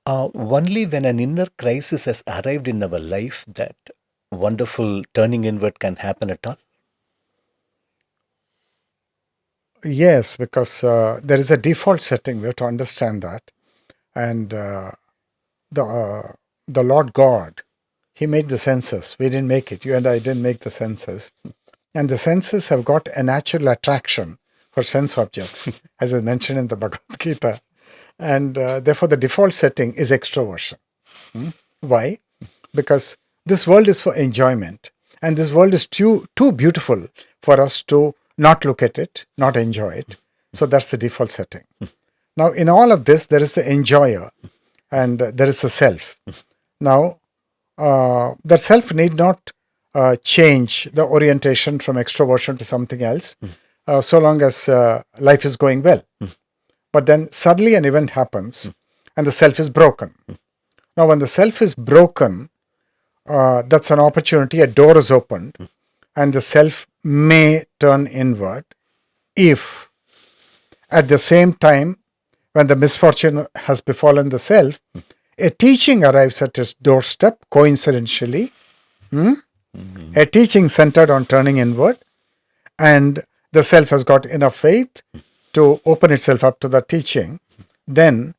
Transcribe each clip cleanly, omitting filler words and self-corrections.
Only when an inner crisis has arrived in our life that wonderful turning inward can happen at all. Yes, because there is a default setting. We have to understand that. And the the Lord God, He made the senses. We didn't make it. You and I didn't make the senses. And the senses have got a natural attraction for sense objects, as I mentioned in the Bhagavad Gita. And therefore, the default setting is extroversion. Why? Because this world is for enjoyment. And this world is too beautiful for us to not look at it, not enjoy it. So that's the default setting. Now, in all of this, there is the enjoyer and there is the self. Now, that self need not change the orientation from extroversion to something else, so long as life is going well. But then suddenly an event happens and the self is broken. Now, when the self is broken, that's an opportunity, a door is opened, and the self may turn inward if at the same time, when the misfortune has befallen the self, a teaching arrives at its doorstep, coincidentally, a teaching centered on turning inward, and the self has got enough faith to open itself up to the teaching, then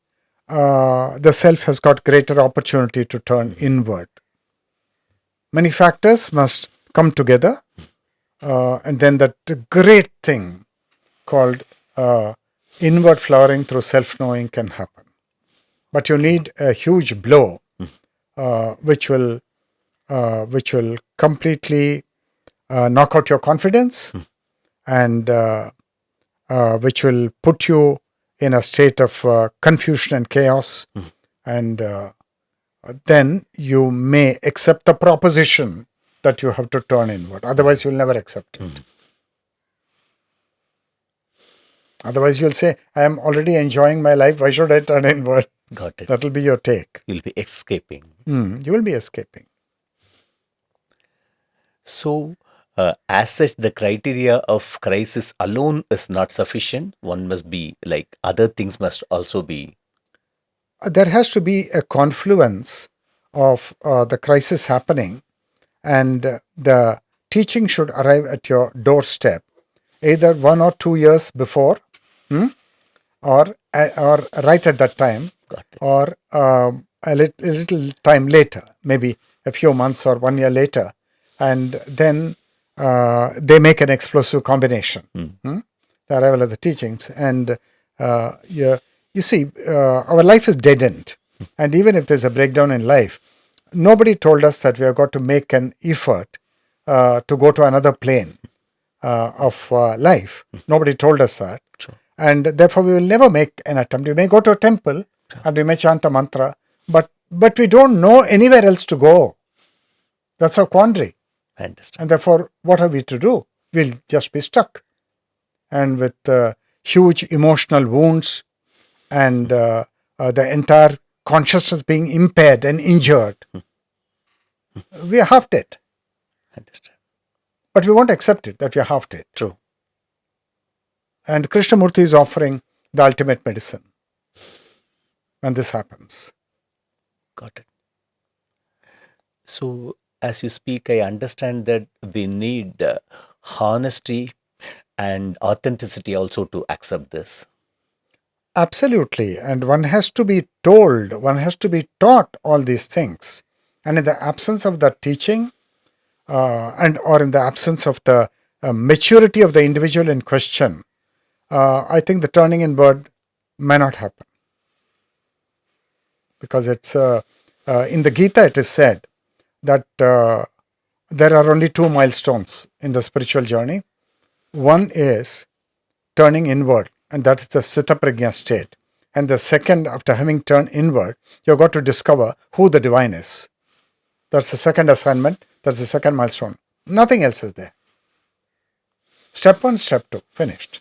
the self has got greater opportunity to turn inward. Many factors must come together, and then that great thing called inward flowering through self-knowing can happen. But you need a huge blow, which will completely knock out your confidence, and which will put you in a state of confusion and chaos, and then you may accept the proposition that you have to turn inward. Otherwise, you'll never accept it. Otherwise, you'll say, I am already enjoying my life. Why should I turn inward? Got it. That will be your take. You'll be escaping. You will be escaping. So, as such, the criteria of crisis alone is not sufficient. One must be like other things must also be. There has to be a confluence of the crisis happening, and the teaching should arrive at your doorstep either 1 or 2 years before, or right at that time, or a little time later, maybe a few months or 1 year later, and then they make an explosive combination, the arrival of the teachings. And you see, our life is dead-end, and even if there's a breakdown in life, nobody told us that we have got to make an effort to go to another plane of life. Nobody told us that. True. And therefore we will never make an attempt. We may go to a temple and we may chant a mantra, but we don't know anywhere else to go. That's our quandary. I understand. And therefore, what are we to do? We'll just be stuck. And with huge emotional wounds and the entire consciousness being impaired and injured, we are half dead. I understand. But we won't accept it, that we are half dead. True. And Krishnamurti is offering the ultimate medicine when this happens. Got it. So, as you speak, I understand that we need honesty and authenticity also to accept this. Absolutely. And one has to be told, one has to be taught all these things. And in the absence of that teaching, or in the absence of the maturity of the individual in question, I think the turning inward may not happen. Because it's in the Gita it is said that there are only 2 milestones in the spiritual journey. One is turning inward, and that is the Sthita Prajna state. And the second, after having turned inward, you've got to discover who the divine is. That's the second assignment. That's the second milestone. Nothing else is there. Step 1, step 2, finished.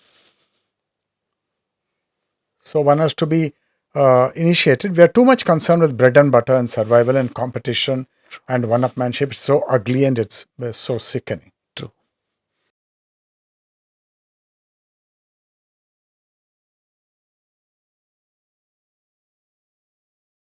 So one has to be initiated. We are too much concerned with bread and butter and survival and competition and one-upmanship. It's so ugly and it's so sickening.